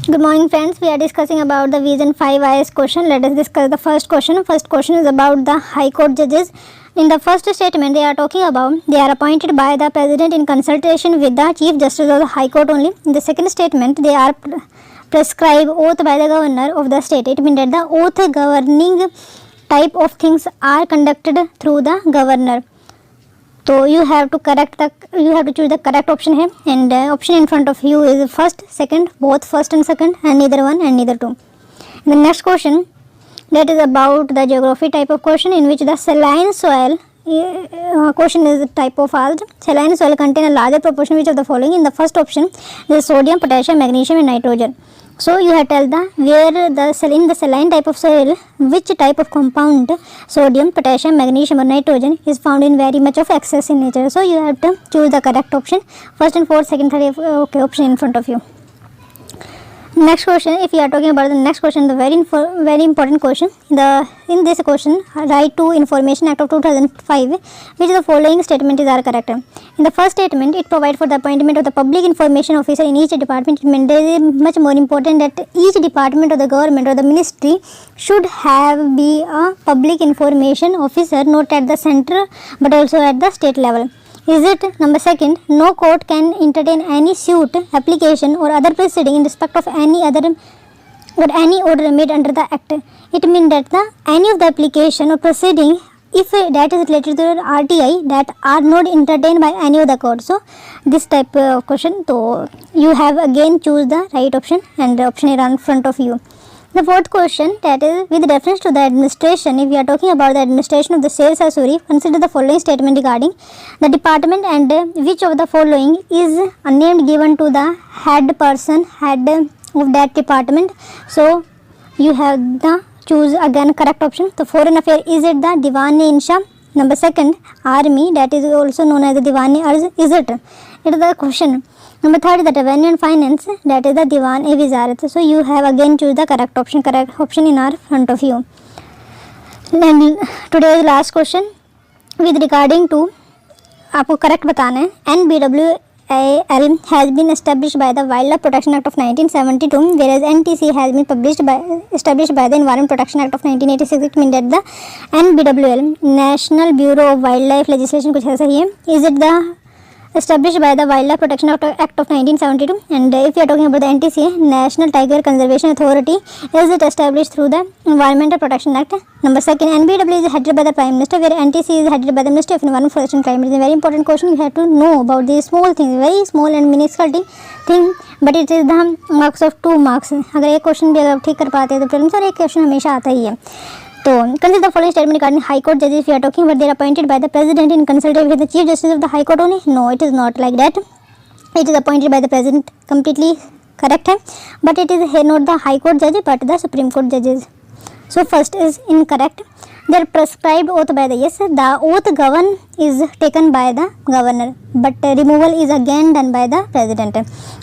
Good morning friends, we are discussing about the Vision 5 IS question. Let us discuss the first question. First question is about the High Court judges. In the first statement they are talking about they are appointed by the President in consultation with the Chief Justice of the High Court only. In the second statement they are prescribed oath by the Governor of the state. It means that the oath governing type of things are conducted through the Governor. So you have to choose the correct option here, and option in front of you is first, second, both first and second, and neither one and neither two. The next question, that is about the geography type of question, in which the saline soil question is type of asked. Saline soil contain a larger proportion which of the following. In the first option there is sodium, potassium, magnesium and nitrogen. So you have to tell in the saline type of soil which type of compound, sodium, potassium, magnesium or nitrogen, is found in very much of excess in nature. So you have to choose the correct option, first and fourth, second, third, option in front of you. Next question, if you are talking about the next question, the very important question. In this question, Right to Information Act of 2005, which the following statement is are correct. In the first statement, it provides for the appointment of the public information officer in each department. It is much more important that each department of the government or the ministry should be a public information officer, not at the center but also at the state level. Is it number second, no court can entertain any suit, application or other proceeding in respect of any order made under the act. It means that any of the application or proceeding, if that is related to the RTI, that are not entertained by any of the court. So this type of question, so you have again choose the right option, and the option is in front of you. The fourth question, that is with reference to the administration, if we are talking about the administration of the sales or Suri, consider the following statement regarding the department and which of the following is a name given to the head of that department. So you have the choose again correct option. So foreign affair, is it the Diwan-e-Insha? Number second, army, that is also known as the Diwan-e-Arz, is it? It is the question. Number third, the revenue and finance, that is the Diwan-e-Wizarat. So you have again choose the correct option in our front of you. And today's last question, with regarding to आपको correct बताना है. NBWAL has been established by the Wildlife Protection Act of 1972, whereas NTC has been established by the Environment Protection Act of 1986. It means that the NBWL, National Bureau of Wildlife Legislation, कुछ ऐसा ही है. Is it the established by the Wildlife Protection Act of 1972, and if you are talking about the NTCA, National Tiger Conservation Authority, is it established through the Environmental Protection Act. Number second, NBW is headed by the Prime Minister, where NTC is headed by the Ministry of Environment, Forest and Climate. It is a very important question. You have to know about these small things, very small and minuscule thing, but it is the marks of 2 marks. अगर एक question भी अगर ठीक कर पाते हैं तो prelims और एक क्वेश्चन हमेशा आता ही है. So, consider the following statement regarding High Court judges. If you are talking about they are appointed by the President in consultation with the Chief Justice of the High Court only. No, it is not like that. It is appointed by the President. Completely correct है. But it is here not the High Court judge but the Supreme Court judges. So first is incorrect. They are prescribed oath by the the oath is taken by the Governor, but removal is again done by the President.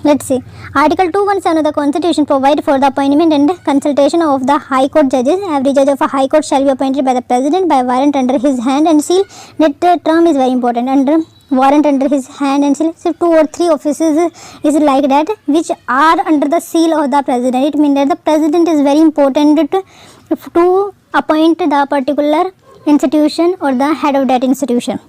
Let's see. Article 217 of the Constitution provide for the appointment and consultation of the High Court judges. Every judge of a High Court shall be appointed by the President by warrant under his hand and seal. That term is very important. Under warrant under his hand and seal. So 2 or 3 offices is like that which are under the seal of the President. It means that the President is very important to appoint the particular institution or the head of that institution.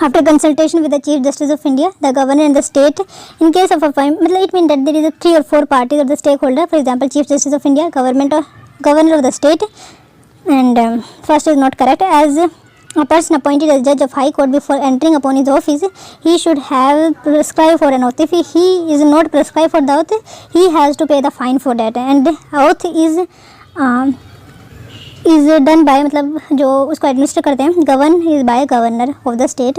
After consultation with the Chief Justice of India, the Governor and the state, in case of appointment, it means that there is 3 or 4 parties of the stakeholder. For example, Chief Justice of India, Governor of the state, and first is not correct. As a person appointed as judge of High Court, before entering upon his office, he should have prescribed for an oath. If he is not prescribed for the oath, he has to pay the fine for that. And oath is done by, मतलब जो उसको administer करते हैं, govern is by governor of the state.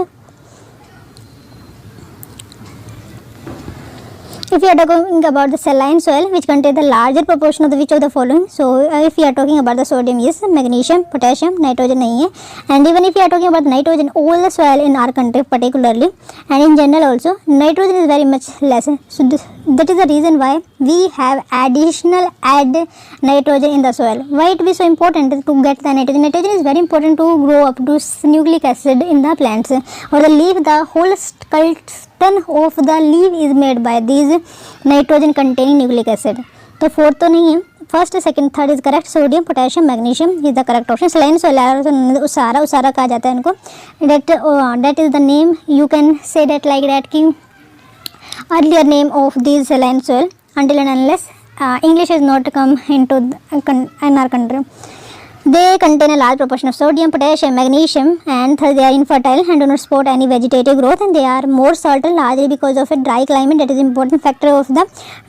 If you are talking about the saline soil which contains the larger proportion of the which of the following. So if you are talking about the sodium, yes, magnesium, potassium, nitrogen नहीं है. And even if you are talking about nitrogen, all the soil in our country particularly and in general also, nitrogen is very much less. So that is the reason why we have additional nitrogen in the soil. Why it is so important to get the nitrogen? Nitrogen is very important to grow up to nucleic acid in the plants or the leaf. The whole skeleton of the leaf is made by these nitrogen containing nucleic acid. तो fourth तो नहीं है, first second third is correct. Sodium potassium magnesium is the correct option. Saline सोलर उसारा उसारा कहा जाता है इनको. That is the name, you can say that like that कि earlier name of these saline soil until and unless English is not come into in our country. They contain a large proportion of sodium, potassium, magnesium, and thus they are infertile and do not support any vegetative growth, and they are more salty largely because of a dry climate. That is important factor of the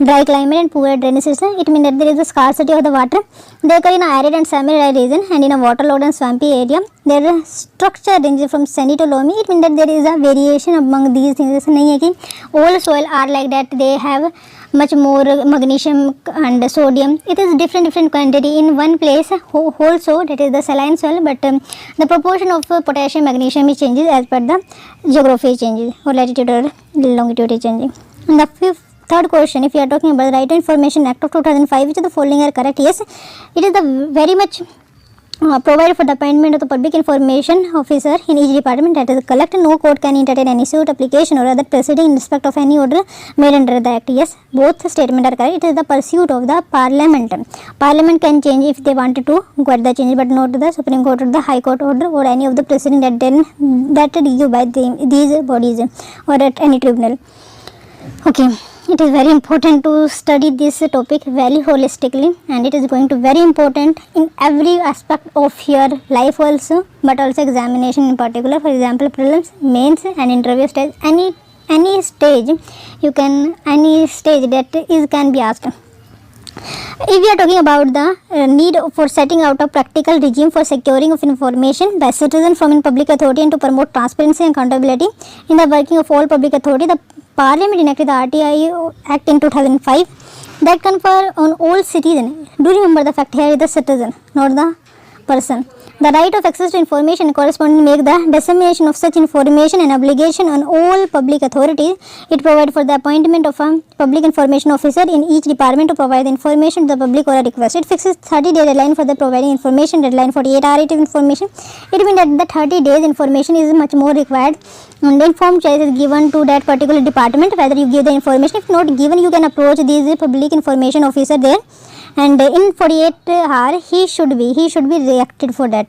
dry climate and poor drainage system. It means that there is a scarcity of the water. They occur in arid and semi-arid region and in a waterlogged and swampy area. Their structure ranges from sandy to loamy. It means that there is a variation among these things. ऐसा नहीं है कि all soil are like that. They have much more magnesium and sodium. It is different quantity in one place whole soil, that is the saline soil, but the proportion of potassium magnesium is changes as per the geography changes or latitude or longitude is changing. And the third question, if you are talking about the Right to Information Act of 2005, which of the following are correct? Yes, it is the very much provided for the appointment of the public information officer in each department, that is collect. No court can entertain any suit, application or other proceeding in respect of any order made under the act. Yes, both statements are correct. It is the pursuit of the parliament. Parliament can change if they wanted to get the change, but not the Supreme Court or the High Court order or any of the proceeding that due by these bodies or at any tribunal. Okay, it is very important to study this topic very holistically, and it is going to very important in every aspect of your life also, but also examination in particular. For example, prelims, mains and interview stage, any stage you can, any stage that is can be asked. If we are talking about the need for setting out a practical regime for securing of information by citizens from in public authority and to promote transparency and accountability in the working of all public authority, the Parliament enacted the RTI Act in 2005 that confer on all citizens. Do remember the fact here is the citizen, not the person. The right of access to information corresponding make the dissemination of such information an obligation on all public authorities. It provides for the appointment of a public information officer in each department to provide the information to the public or a request. It fixes 30-day deadline for the providing information, deadline 48-hour information. It means that the 30 days information is much more required, and the informed choice is given to that particular department whether you give the information. If not given, you can approach these public information officer there, and in 48 hours he should be reacted for that.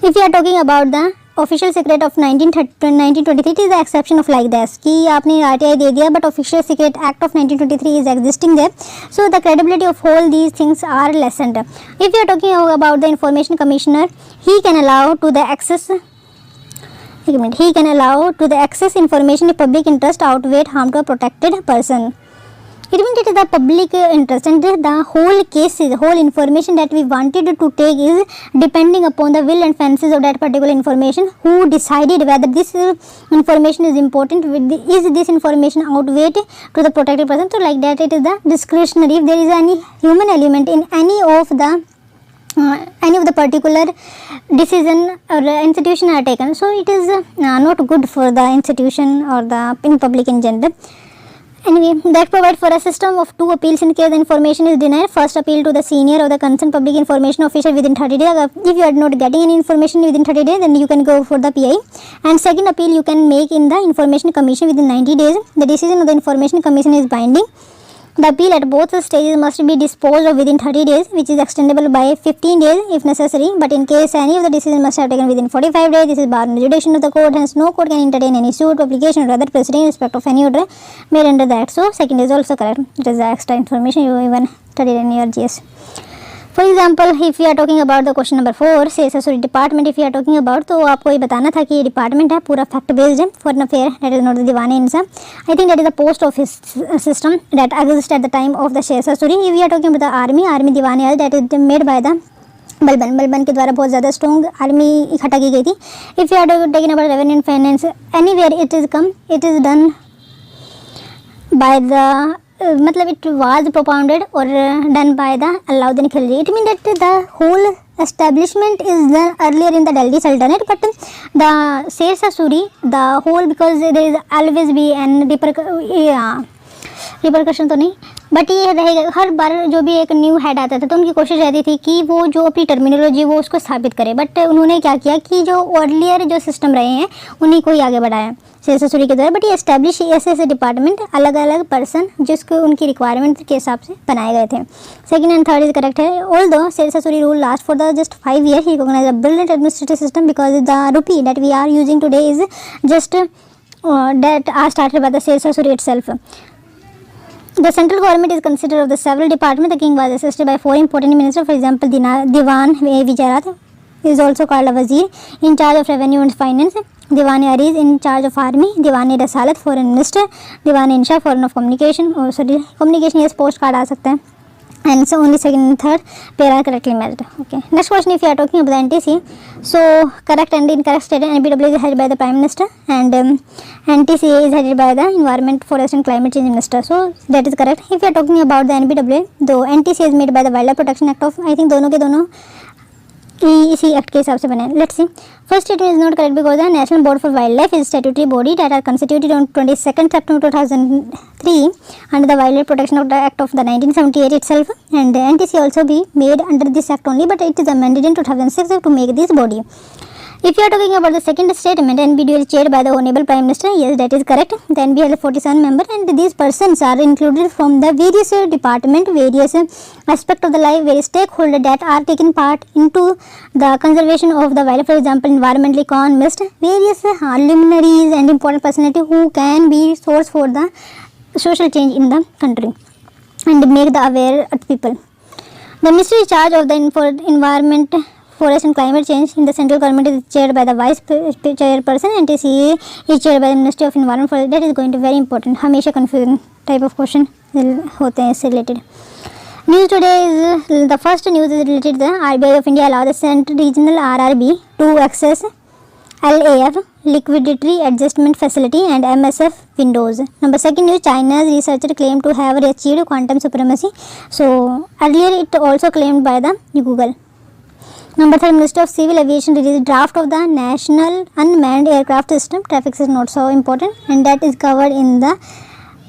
If you are talking about the official secret of 1923, it is the exception of like this कि आपने RTI दे दिया, but official secret act of 1923 is existing there, so the credibility of all these things are lessened. If you are talking about the information commissioner, he can allow to the access information if public interest outweigh harm to a protected person. It means it is the public interest, and the whole cases, whole information that we wanted to take is depending upon the will and fancies of that particular information, who decided whether this information is important, is this information outweighed to the protected person. So like that it is the discretionary. If there is any human element in any of the particular decision or institution are taken, so it is not good for the institution or the in public in general. Anyway, that provide for a system of two appeals in case the information is denied. First appeal to the senior or the concerned public information officer within 30 days. If you are not getting any information within 30 days, then you can go for the PI. And second appeal you can make in the information commission within 90 days. The decision of the information commission is binding. The appeal at both stages must be disposed of within 30 days, which is extendable by 15 days if necessary. But in case any of the decisions must have taken within 45 days, this is barred in the jurisdiction of the court. Hence, no court can entertain any suit, application, or other proceeding in respect of any order made under the act. So, second is also correct. It is the extra information you even studied in your GS. For example, if you are talking about the question number 4, say department, if you are talking about, तो आपको ये बताना था कि ये department है पूरा fact based है, foreign affair, that is not the Diwan Insa. I think that is the post office system that exists at the time of the Sher Shah Suri. If you are talking about the army Diwan that is made by the Balban के द्वारा बहुत ज़्यादा strong army इकट्ठा की गई थी. If you are taking about revenue and finance, anywhere it is done by the मतलब it was propounded or done by the Alauddin Khilji. It means that the whole establishment is done earlier in the Delhi Sultanate, but the Sher Shah Suri, the whole, because there is always be an repercussion तो नहीं, but ये रहेगा हर बार जो भी एक new head आता था तो उनकी कोशिश रहती थी कि वो जो अपनी टर्मिनोलॉजी वो उसको स्थापित करे, बट उन्होंने क्या किया कि जो अर्लियर जो सिस्टम रहे हैं उन्हीं को ही आगे बढ़ाया शेर ससुरी के द्वारा, बट ये एस्टैब्लिश ऐसे डिपार्टमेंट अलग अलग पर्सन जिसको उनकी रिक्वायरमेंट के हिसाब से बनाए गए थे। Second and third is correct है। Although Sher Shah Suri rule last for the just 5 years, he recognized a brilliant administrative system because the rupee that we are using today is just that are started by the शेर ससुरी itself. The central government is considered of the several departments. The king was assisted by 4 important ministers. For example, Diwan Vijarat is also called a Wazir, in charge of revenue and finance. Diwan Ariz in charge of army. Diwan Rasalat foreign minister. Diwan Insha foreign of communication. Oh sorry, communication yes postcard आ सकता है. And so only second and third pair are correctly matched. Okay. Next question, if you are talking about the NTC, so correct and incorrect statement. NBW is headed by the Prime Minister and NTCA is headed by the Environment, Forest and Climate Change Minister. So that is correct. If you are talking about the NBW, though NTCA is made by the Wildlife Protection Act of, I think दोनों के दोनों इसी act के हिसाब से बने। Let's see, first statement is not correct because the national board for wild life is statutory body that are constituted on 22 September 2003 under the Wildlife Protection Act of the 1978 itself, and NTC also be made under this act only, but it is amended in 2006 to make this body. If you are talking about the second statement, NBD is chaired by the Honorable Prime Minister, yes, that is correct. The NBD has 47 members, and these persons are included from the various department, various aspect of the life, various stakeholders that are taking part into the conservation of the wildlife. For example, environmental economists, various luminaries and important personality who can be source for the social change in the country and make the aware of people. The ministry is charge of the environment, forest and climate change in the central government is chaired by the vice chairperson, and NTCA is chaired by the Ministry of Environment. For that is going to be very important. हमेशा confusing type of question होते हैं इससे related. News today is the first news is related to the RBI of India allow the Central Regional RRB to access LAF liquidity adjustment facility and MSF windows. Number second news, China's researcher claimed to have achieved quantum supremacy. So earlier it also claimed by the Google. Number third, Minister of Civil Aviation released draft of the National Unmanned Aircraft System. Traffic is not so important and that is covered in the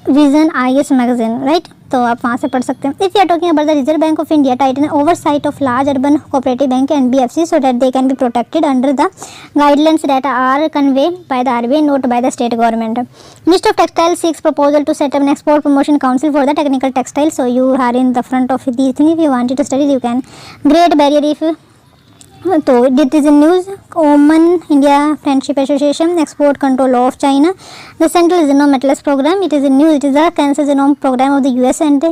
Vision IS magazine, right? तो आप वहाँ से पढ़ सकते हैं. If you are talking about the Reserve Bank of India, tighten oversight of large urban cooperative bank NBFC so that they can be protected under the guidelines that are conveyed by the RBI, not by the state government. Minister of Textile seeks proposal to set up an export promotion council for the technical textile. So you are in the front of these things. If you wanted to study, you can. Great Barrier Reef. तो that is news. Oman India friendship association export control of China. The central genome atlas program, it is news. It is the cancer genome program of the US and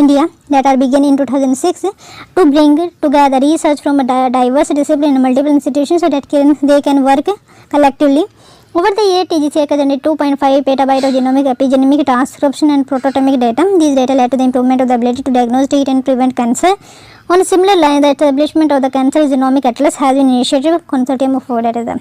India that are begun in 2006 to bring together research from a diverse discipline and multiple institutions so that they can work collectively. Over the year, TGCA generated 2.5 petabyte of genomic, epigenomic, transcription and proteomic data. These data led to the improvement of the ability to diagnose, treat and prevent cancer. On a similar line, the establishment of the Cancer Genomic Atlas has been initiated consortium of that is the.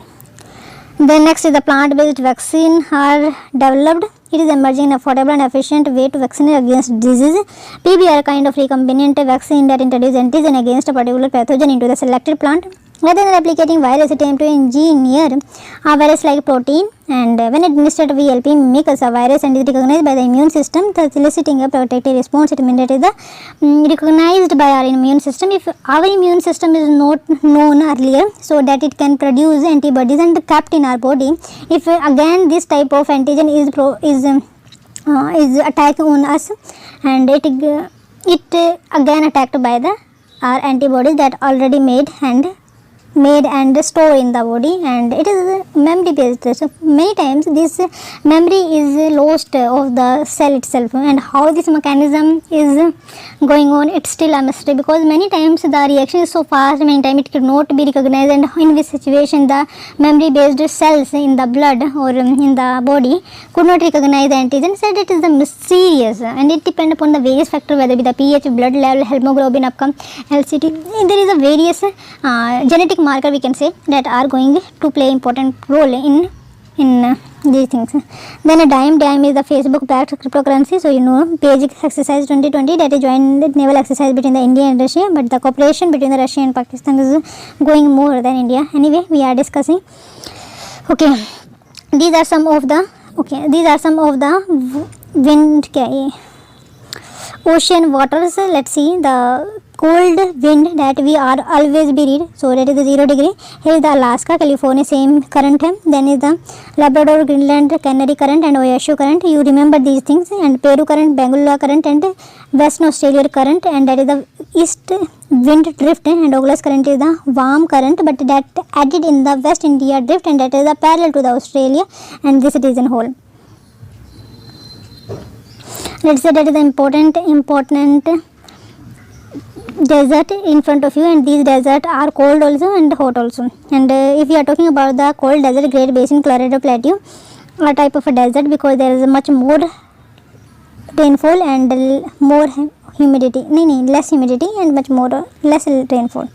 Then next is the plant-based vaccine are developed. It is emerging an affordable and efficient way to vaccinate against disease. PBR kind of recombinant vaccine that introduces antigen against a particular pathogen into the selected plant. Rather than replicating virus, it aims to engineer a virus-like protein, and when administered VLP mimics a virus and is recognized by the immune system, thus eliciting a protective response. It means that is recognized by our immune system. If our immune system is not known earlier, so that it can produce antibodies and kept in our body. If again this type of antigen is attacked on us, and it again attacked by the our antibodies that already made and stored in the body, and it is memory based. So many times this memory is lost of the cell itself, and how this mechanism is going on, it's still a mystery, because many times the reaction is so fast, many times it could not be recognized, and in this situation the memory based cells in the blood or in the body could not recognize the antigen. So it is the mysterious, and it depends upon the various factors, whether it be the pH, blood level, hemoglobin upcome, LCT. There is a various genetic marker we can say that are going to play important role in these things. Then a DIME is the Facebook backed cryptocurrency. So you know, page exercise 2020, that is joint naval exercise between the India and Russia, but the cooperation between the Russia and Pakistan is going more than India. Anyway, we are discussing. Okay, these are some of the wind क्या ये ocean waters. Let's see the cold wind that we are always be read, so that is the 0 degree. Here is the Alaska, California, same current है. Then is the Labrador, Greenland, Canary current and Oahu current. You remember these things. And Peru current, Bengal current and Western Australia current, and that is the east wind drift, and Douglas current is the warm current but that added in the West India drift, and that is the parallel to the Australia and this region whole. Let's say that is the important desert in front of you, and these deserts are cold also and hot also. And if you are talking about the cold desert, Great Basin, Colorado Plateau, a type of a desert because there is much more rainfall and more humidity, less humidity and much more less rainfall.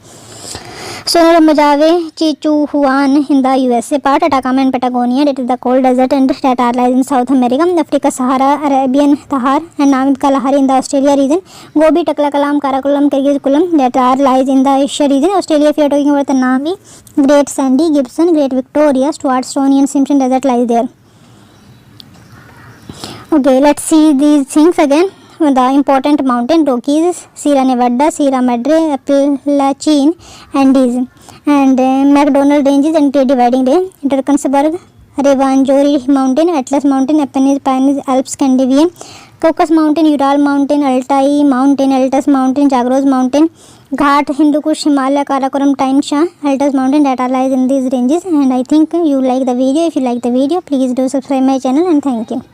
Sonora Mojave, Chichuhuan in the USA part, Atacama and Patagonia, that is the cold desert and that are lies in South America, Africa, Sahara, Arabian Thar and Namib Kalahari in the Australia region, Gobi, Taklakalam, Karakoram, Kyrgyzkulam that are lies in the Asia region. Australia, if you are talking about the Nami, Great Sandy, Gibson, Great Victoria, Stuart, Stony and Simpson desert lies there. Okay, let's see these things again. The important mountain Rockies, Sierra Nevada, Sierra Madre, Appalachian, Andes, and McDonald Ranges and Great Dividing Range, Drakensberg, Revanjori Mountain, Atlas Mountain, Pyrenees, Alps, Scandinavian, Caucasus Mountain, Ural Mountain, Altai Mountain, Altus Mountain, Zagros Mountain, Ghat, Hindu Kush, Himalaya, Karakoram, Tansha, Altus Mountain that are lies in these ranges. And I think you like the video. If you like the video, please do subscribe my channel, and thank you.